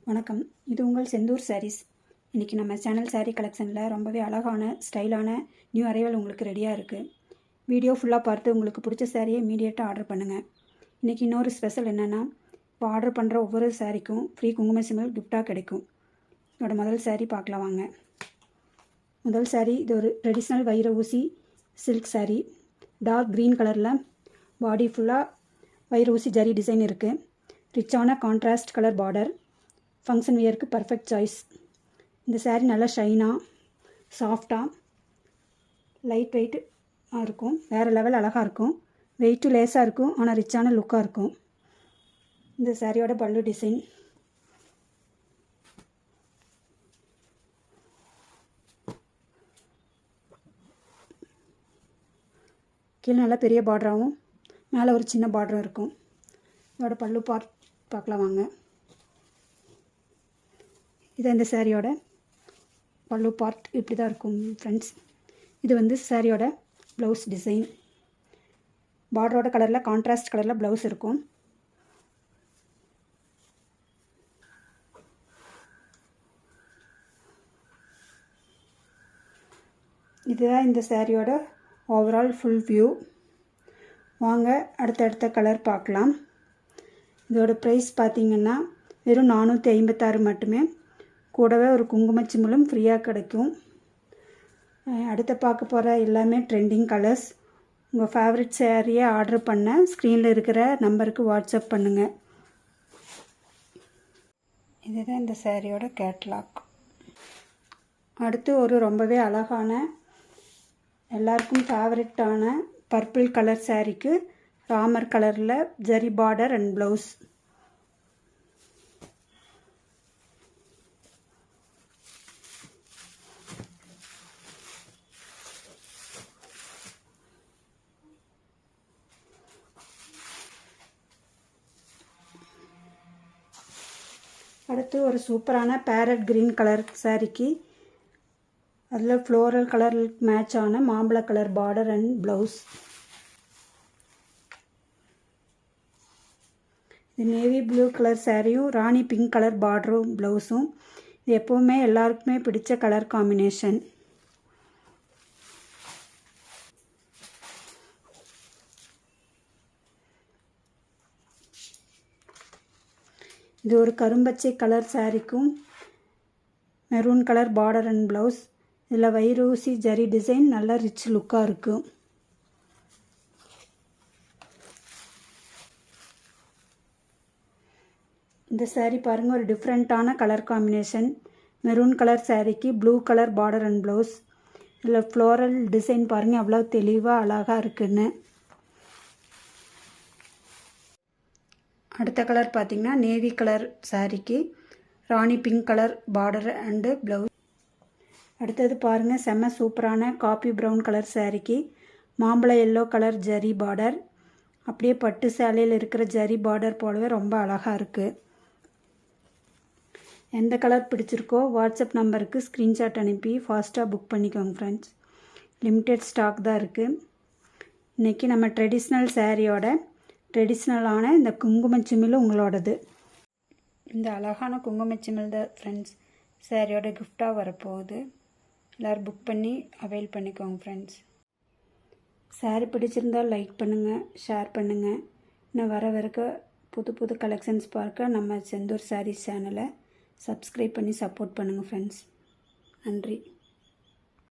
வணக்கம். இது உங்கள் செந்தூர் சாரீஸ். இன்றைக்கி நம்ம சேனல் சாரீ கலெக்ஷனில் ரொம்பவே அழகான ஸ்டைலான நியூ அரைவல் உங்களுக்கு ரெடியாக இருக்குது. வீடியோ ஃபுல்லாக பார்த்து உங்களுக்கு பிடிச்ச சாரியை இமீடியட்டாக ஆர்டர் பண்ணுங்கள். இன்றைக்கி இன்னொரு ஸ்பெஷல் என்னென்னா, இப்போ ஆர்டர் பண்ணுற ஒவ்வொரு சாரீக்கும் ஃப்ரீ குங்கும சிமிழ் கிஃப்டாக கிடைக்கும். இதோட முதல் சாரீ பார்க்கலாம் வாங்க. முதல் சாரீ இது ஒரு ட்ரெடிஷ்னல் வைர ஊசி சில்க் சாரீ. டார்க் க்ரீன் கலரில் பாடி ஃபுல்லாக வைர ஊசி ஜரி டிசைன் இருக்குது. ரிச்சான கான்ட்ராஸ்ட் கலர் பார்டர். ஃபங்க்ஷன் வியருக்கு பர்ஃபெக்ட் சாய்ஸ். இந்த சாரீ நல்லா ஷைனாக சாஃப்டாக லைட் வெயிட்டாக இருக்கும். வேறு லெவல் அழகாக இருக்கும். வெயிட்டு லேஸாக இருக்கும், ஆனால் ரிச்சான லுக்காக இருக்கும். இந்த சாரியோட பல்லு டிசைன். கீழே நல்லா பெரிய பார்டராகவும் மேலே ஒரு சின்ன பார்டரும் இருக்கும். இதோட பல்லு பார்ட் பார்க்கலாம் வாங்க. இது இந்த சாரியோட பல்லு பார்ட் இப்படி தான் இருக்கும் ஃப்ரெண்ட்ஸ். இது வந்து சாரியோட ப்ளவுஸ் டிசைன். பார்டரோட கலரில் கான்ட்ராஸ்ட் கலரில் ப்ளவுஸ் இருக்கும். இதுதான் இந்த சாரியோட ஓவரால் ஃபுல் வியூ. வாங்க அடுத்தடுத்த கலர் பார்க்கலாம். இதோட ப்ரைஸ் பார்த்திங்கன்னா வெறும் 456 மட்டுமே. கூடவே ஒரு குங்குமச்சிமிழும் ஃப்ரீயாக கிடைக்கும். அடுத்து பார்க்க போகிற எல்லாமே ட்ரெண்டிங் கலர்ஸ். உங்கள் ஃபேவரட் சாரியை ஆர்டர் பண்ண ஸ்க்ரீனில் இருக்கிற நம்பருக்கு வாட்ஸ்அப் பண்ணுங்கள். இதுதான் இந்த சாரியோட கேட்லாக். அடுத்து ஒரு ரொம்பவே அழகான எல்லாருக்கும் ஃபேவரட்டான பர்பிள் கலர் சாரிக்கு ராமர் கலரில் ஜரி பார்டர் அண்ட் ப்ளவுஸ். அடுத்து ஒரு சூப்பரான பேரட் க்ரீன் கலர் சாரிக்கு அதில் ஃப்ளோரல் கலர் மேட்சான மாம்பழ கலர் பார்டர் அண்ட் ப்ளவுஸ். இது நேவி ப்ளூ கலர் சாரியும் ராணி பிங்க் கலர் பார்டரும் ப்ளவுஸும். இது எப்போவுமே எல்லாருக்குமே பிடிச்ச கலர் காம்பினேஷன். இது ஒரு கரும்பச்சை கலர் சாரிக்கும் maroon colour border and blouse. இதில் வைரூசி ஜரி டிசைன் நல்லா ரிச் லுக்காக இருக்கும். இந்த சாரீ பாருங்கள், ஒரு டிஃப்ரெண்ட்டான கலர் காம்பினேஷன். மெரூன் கலர் சாரிக்கு blue colour border and blouse. இதில் ஃப்ளோரல் டிசைன் பாருங்கள் அவ்வளோ தெளிவாக அழகாக இருக்குன்னு. அடுத்த கலர் பார்த்திங்கன்னா நேவி கலர் சாரிக்கு ராணி pink colour border and blouse. அடுத்தது பாருங்கள், செம்ம சூப்பரான காப்பி ப்ரௌன் கலர் சாரிக்கு மாம்பழ எல்லோ கலர் ஜரி பார்டர். அப்படியே பட்டு சேலையில் இருக்கிற ஜரி பார்டர் போலவே ரொம்ப அழகாக இருக்குது. எந்த கலர் பிடிச்சிருக்கோ வாட்ஸ்அப் நம்பருக்கு ஸ்க்ரீன்ஷாட் அனுப்பி ஃபாஸ்ட்டாக புக் பண்ணிக்கோங்க ஃப்ரெண்ட்ஸ். லிமிட்டெட் ஸ்டாக் தான் இருக்குது. இன்றைக்கி நம்ம ட்ரெடிஷ்னல் சாரியோட ட்ரெடிஷ்னலான இந்த குங்குமச்சிமிழ் உங்களோடது. இந்த அழகான குங்குமச்சிமிழ் தான் ஃப்ரெண்ட்ஸ் சாரியோட கிஃப்டாக வரப்போகுது. எல்லோரும் புக் பண்ணி அவைல் பண்ணிக்கோங்க ஃப்ரெண்ட்ஸ். சாரி பிடிச்சிருந்தால் லைக் பண்ணுங்கள், ஷேர் பண்ணுங்கள். இன்னும் வர புது புது கலெக்ஷன்ஸ் பார்க்க நம்ம செந்தூர் சாரீஸ் சேனலை சப்ஸ்கிரைப் பண்ணி சப்போர்ட் பண்ணுங்கள் ஃப்ரெண்ட்ஸ். நன்றி.